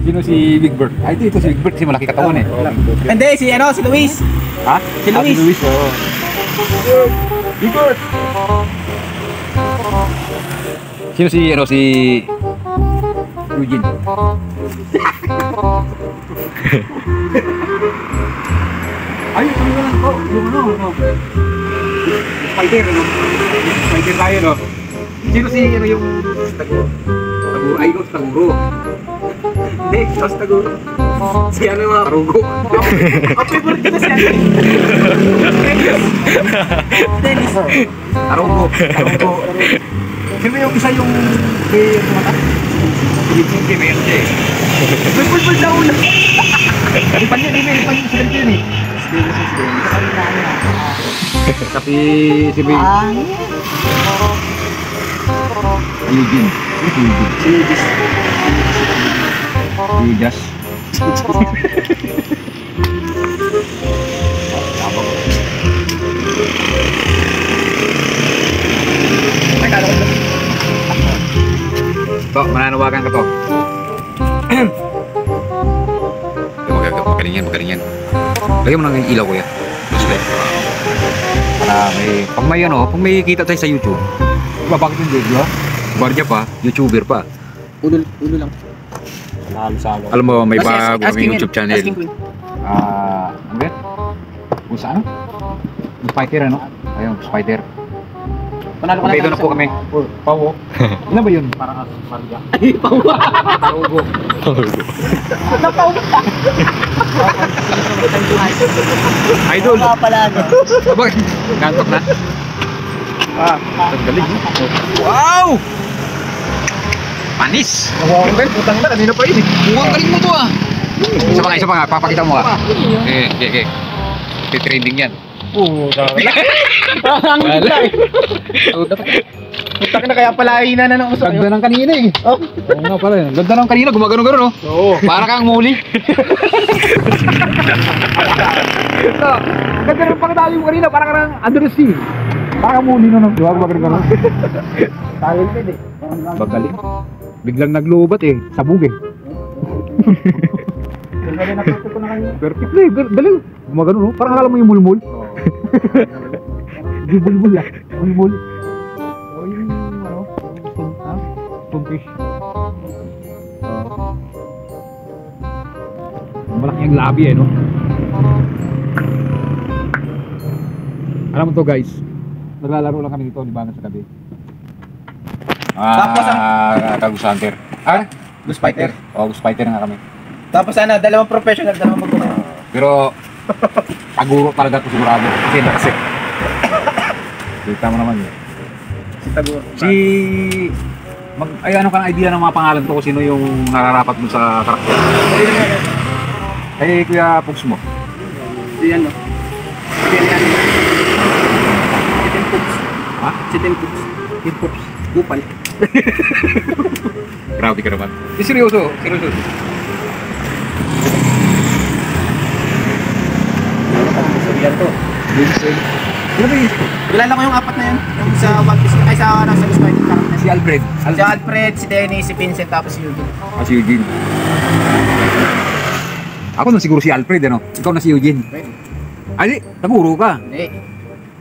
Sino si Big Bird? Ay, ito si Big Bird kasi malaki katawan eh. Hindi, si Luis. Ha? Si Luis. Si Luis, oo. Big Bird! Sino si Eugene? Ay, ano na lang po? Yung ano? Spider, ano? Spider tayo, no? Sino si, yung Taguro? Ay, ikaw si Taguro. Hindi, ikaw si Taguro. Si ano mga Tarugo. Ang favorite ko na si ano. Dennis. Tarugo. Sino yung isa yung mata? Yung Kimerte. May pulpul sa ulo. Lipan yun sa ganito yun eh. Tapi si Bin. Eugene. Yujas. To, mananawagan ka to. Magaling yan. Lagyan mo ng ilaw ko yan. Para pag may kita tayo sa YouTube. Diba bakit hindi, di ba? Guardia pa, YouTuber pa. Ulo lang. Alam mo, may bago may YouTube channel. Ano yan? Kung saan? Yung Spider, ano? Ayun, Spider. Panalo ka okay, doon na po kami. Pao. Ano ba yun? Parang parga. Ay, Pao. Tarugo. Napao ka. Idol. Pala no. Bakit? Gantok na. Ang galing. Wow! Panis! Putang na, kanina pa yun eh. Mukhang galing mo to ah. Isa pa nga, papakita mo ka. Okay. Trending yan. Oo, ang gila eh. Putang na, kaya pala hina na ng uso. Ganda ng kanina eh. Oo nga pala yun. Ganda ng kanina, gumagano-gano no? Oo. Para kang muli. Ganda ng pagkatali mo kanina, para kang under the sea. Para kang muli no? Diba gumagano-gano? Tayo din eh. Bagaling. Biglang naglubat eh, sabog eh. Perfect eh, galing. Gumagano no? Parang akala mo yung mulmul. Di bulbul ah, bulbul. O yung ano, stonefish. Malaki ang labi eh no. Alam mo to guys, naglalaro lang kami dito di ba sa gabi. Tapos Ghost Hunter. Ghost Fighter. Ghost Fighter nga kami. Tapos dalawang professional, dalawang mag-ghost. Pero Taguro talaga to sigurado. Kasi kita mo naman yun. Si Taguro. Ay ano kang idea ng mga pangalan to kung sino yung nararapat mo sa karakter? Ay Kuya Pugs mo. Si ano? Si Tim Pugs. Ha? Si Tim Pugs. Tim Pugs. Kupal. Grabe ka naman. Seryoso. Yan to. Ano ba yun? Kilala ko yung apat na yun. Yung sa One Piece, ay sa Ghost Fighter character. Si Alfred. Si Alfred, si Dennis, si Vincent, tapos si Eugene. Si Eugene. Ako na siguro si Alfred ano? Ikaw na si Eugene. Ay, Taguro ka. Hindi.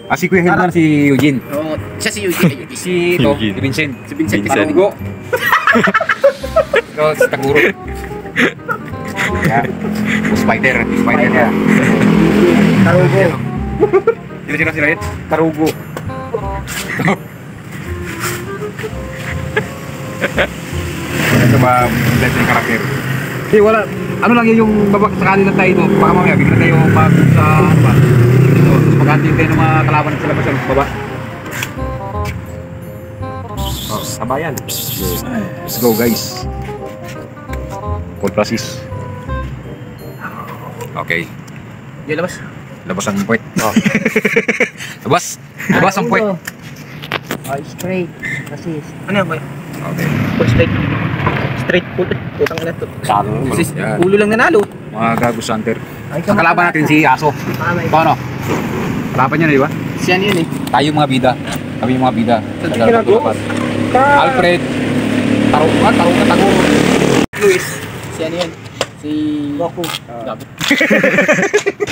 Si Kuya Henry na si Eugene. Oo, siya si Eugene. Si Vincent. Si Vincent. Tarugo. Ikaw si Taguro. Yan. Spider ya. Tarugo. Sino yun? Tarugo. Ito ba dahil yung karakter? Hindi, wala. Ano lang yung sakali lang tayo ito. Baka mamaya, bigla tayo mag sa ano ba? Ito, tapos mag-hunting tayo ng mga kalaban sa labas sa baba. Sabayan. Let's go guys. Cold process. Okay. Yung labas. Labas ang puwet. Labas ang puwet. Straight. Kasi ano yan ba? Okay. Full straight full. Putang ina to. Yan. Ulo lang nanalo. Mga Ghost Hunter. Ang kalaban natin si Aso. Ito ano? Kalaban niya na di ba? Siyan yun eh. Tayo mga bida. Kami yung mga bida. Alfred. Taguro. Luis. Si ano yan? Si Goku.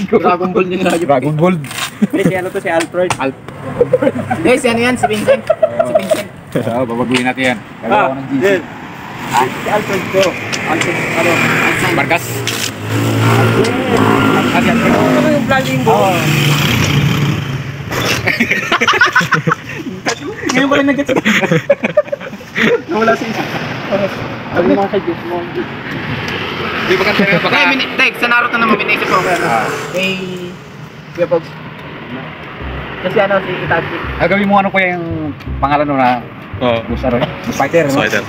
Dragon Ball din lagi. Dragon Ball. Si ano to, si Alfred. Eh, si ano yan? Si Vincent. Si Vincent. Babaguhin natin yan. Gagawa ko ng GC. Si Alfred ko. Alfred, ano? Alfred. Barkas. Ano yung vlogging mo? Ngayon ko lang nag-gets. Nawala sa isa. Sabi mo kay Diyos mo. Di ba kasi baka... Dek, sa Naruto naman binisip ko. Kuya Pogs. Kasi ano, si Itachi. Gawin mo ano ko yung pangalan no na Boss Fighter. No? Fighter.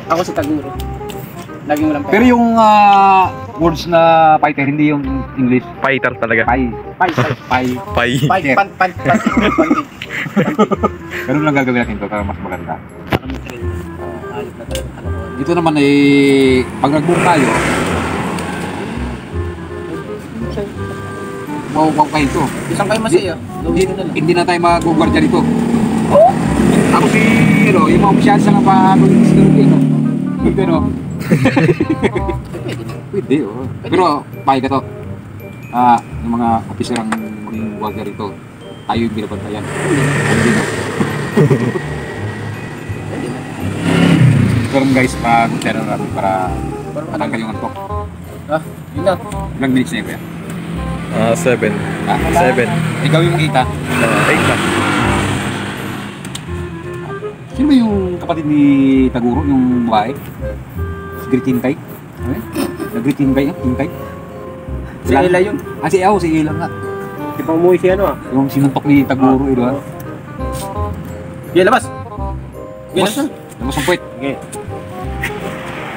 Ako si Taguro. Laging walang Pero yung words na fighter, hindi yung English. Fighter talaga. Pai. Pai. pan. Ganun lang gagawin natin to para mas maganda. Ayos na talaga. Dito naman eh, pag nag-boom tayo, mauupaw kayo ito. Isang kayo masaya. Hindi, hindi na tayo mag-guardia dito. Ako si, ano, yung mga opisyal sa nga pa, security, no? Dito, no? Pwede, oh. Pero, pahay ka to. Yung mga officer ang maging guardia rito. Tayo yung binabantayan. Hindi, no? Pero guys, pag-tera natin para matanggal yung antok. Yun na. Ilang minutes na yun, kuya? 7. Ah, 7. ikaw yung makita. 8 na. Sino ba yung kapatid ni Taguro, yung babae? Si Gritintay? Ano yun? Gritintay, Tintay? Si Ella yun. Si Ella nga. Di pa umuwi si ano Yung sinuntok ni Taguro, ito ha? Yeah, labas. Labas ang puwet. Okay.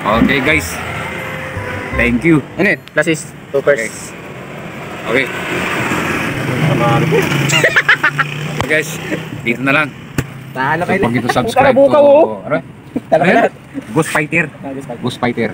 Okay guys. Thank you. Ano yun? Last is 2 first. Okay. Okay guys, dito na lang. Talo Huwag ito subscribe to... Ano? Talo Ghost Fighter. Ghost Fighter.